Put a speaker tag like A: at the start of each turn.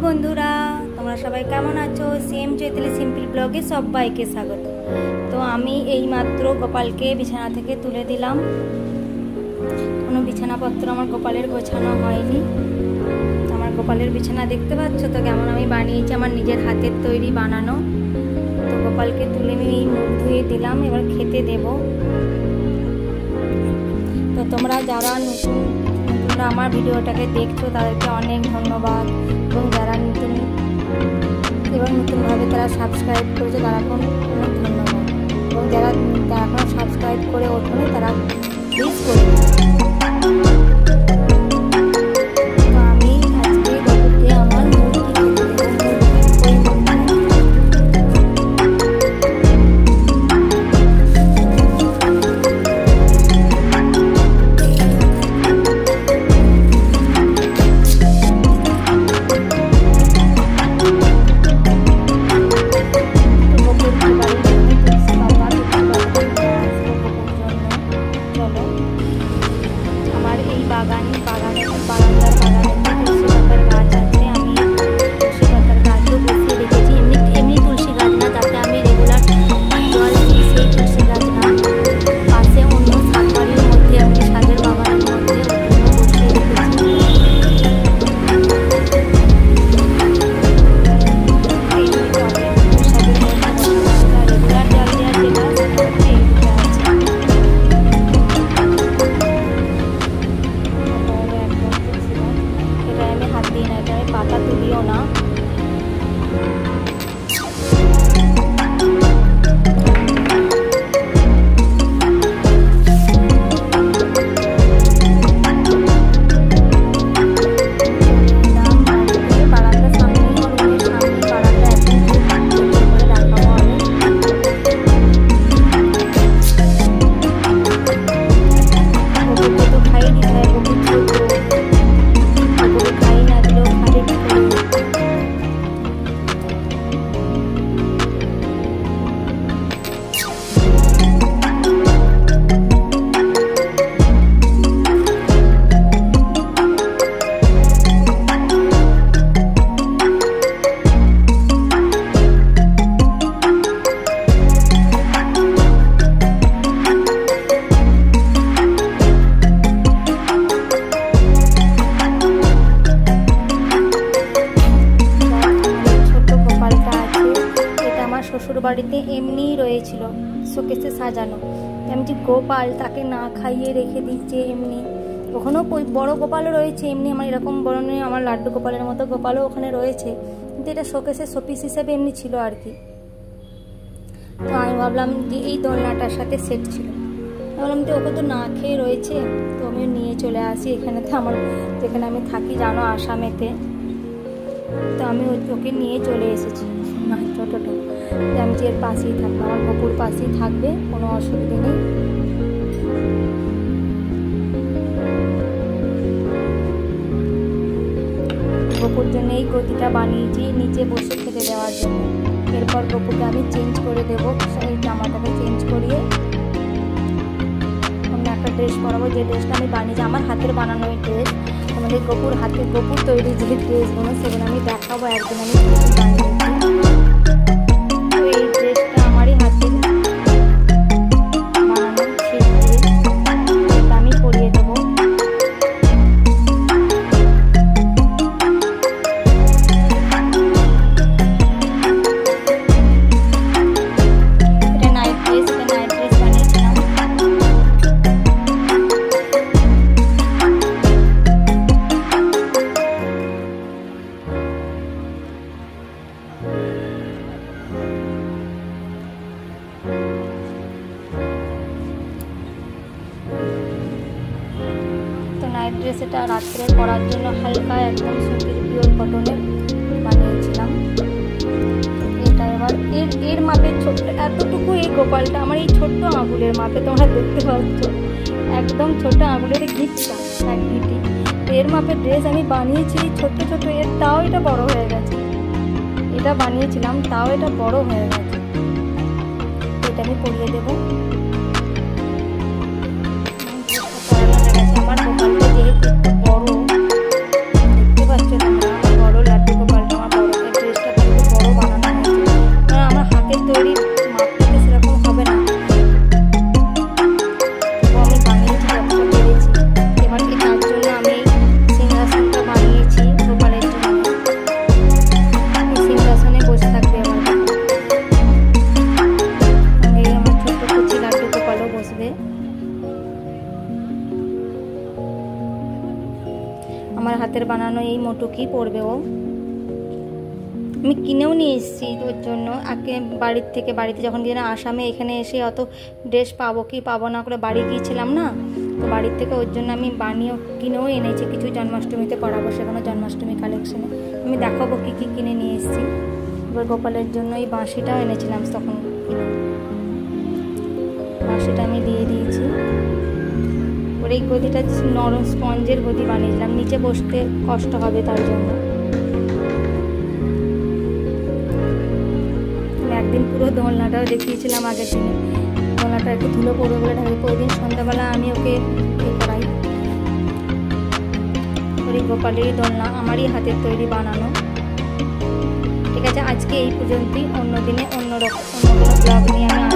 A: বন্ধুরা, তোমরা সবাই কেমন আছো? সেম চৈতালি সিম্পল ব্লগে সবাইকে স্বাগত। তো আমি এইমাত্র গোপালকে বিছানা থেকে তুলে দিলাম। কোনো বিছানাপত্র আমার গোপালের গোছানো হয়নি। আমার গোপালের বিছানা দেখতে পাচ্ছ তো কেমন আমি বানিয়েছি, আমার নিজের হাতের তৈরি বানানো। তো গোপালকে তুলে নিয়ে মুখ ধুয়ে দিলাম, এবার খেতে দেব। তো তোমরা যারা নতুন আমার ভিডিওটাকে দেখছো তাদেরকে অনেক ধন্যবাদ, এবং যারা নতুনভাবে তারা সাবস্ক্রাইব করেছে তারা অনেক ধন্যবাদ, এবং যারা এখনো সাবস্ক্রাইব করে ওঠেনি তারা প্লিজ করে। তো আমি আজকে বাবুকে আমার পাতা তুলিও না। বাড়িতে এমনি রয়েছিল শোকেসে সাজানো। আমি যে গোপাল তাকে না খাইয়ে রেখে দিচ্ছে এমনি। ওখানেও বড় গোপালও রয়েছে এমনি, আমার এরকম বড় নেই, আমার লাড্ডু গোপালের মতো গোপালও ওখানে রয়েছে, কিন্তু এটা শোকেসে শোপিস হিসেবে এমনি ছিল আর কি। তো আমি ভাবলাম যে এই দোলনাটার সাথে সেট ছিল, ভাবলাম যে ওকে তো না খেয়ে রয়েছে, তো আমি নিয়ে চলে আসি এখানে। তো আমার যেখানে আমি থাকি জানো, আসামেতে, তো আমি ওকে নিয়ে চলে এসেছি ছোটোটা। আমি যে এর পাশেই থাকবো, আমার গপুর পাশেই থাকবে, কোনো অসুবিধে নেই। গপুর জন্য এই গতিটা বানিয়েছি নিচে বসে খেতে দেওয়ার জন্য। এরপর গপুকে আমি চেঞ্জ করে দেবো, এই জামাটাকে চেঞ্জ করিয়ে অন্য একটা ড্রেস পরাবো, যে ড্রেসটা আমি বানিয়েছি, আমার হাতের বানানো এই ড্রেস। আমাদের গপুর তৈরি যে ড্রেসগুলো সেগুলো আমি দেখাবো একদিন আমি বানিয়েছি। এই ড্রেসটা আমারই হাতে বানানো, ছিট দিয়ে এটা আমি পরিয়ে দেবো। এটা নাইট ড্রেস বানিয়েছিলাম। নাইট ড্রেস এটা রাত্রে পরার জন্য হালকা একদম সুতির পিওর কটনের বানিয়েছিলাম। এটা এবার এর মাপের ছোট্ট এতটুকু এই গোপালটা আমার এই ছোট্ট আঙুলের মাপে, তোমরা দেখতে পাচ্ছ একদম ছোট আঙুলের গিটটা এক গিটি। এর মাপের ড্রেস আমি বানিয়েছি ছোট্ট ছোট, এর তাও এটা বড় হয়ে গেছে। এটা বানিয়েছিলাম তাও এটা বড় হয়ে গেছে। এটা আমি পরিয়ে দেবো। আমার গোপালটা যেহেতু বড়, দেখতে পাচ্ছ তোমরা, বড় লাড্ডু গোপালটা হাতের বানানো এই মোটুকি পরবে ও। আমি কিনেও নিয়ে এসেছি ওর জন্য। আগে বাড়িতে যখন গিয়ে আসামে এখানে এসে অত ড্রেস পাবো কি পাবো না করে বাড়ি গিয়েছিলাম না, তো বাড়ির থেকে ওর জন্য আমি কিনেও এনেছি কিছু, জন্মাষ্টমীতে পরাবো সেখানে জন্মাষ্টমী কালেকশনে। আমি দেখাবো কী কী কিনে নিয়ে এসেছি। এবার গোপালের জন্য এই বাঁশিটাও এনেছিলাম তখন কিনে, বাঁশিটা আমি দিয়ে দিয়েছি। ওর এই গদিটা নরম স্পঞ্জের গদি বানিয়েছিলাম, নিচে বসতে কষ্ট হবে তার জন্য। একদিন পুরো দোলনাটাও দেখিয়েছিলাম আগের দিনে, দোলনাটা একটু ধুলো পড়বে বলে ঢাকি। প্রতিদিন সন্ধ্যাবেলা আমি ওকে করাই। ওই গোপালেরই দোলনা, আমারই হাতের তৈরি বানানো। ঠিক আছে, আজকে এই পর্যন্তই। অন্য দিনে অন্য কোনো ব্লগ নিয়ে আমি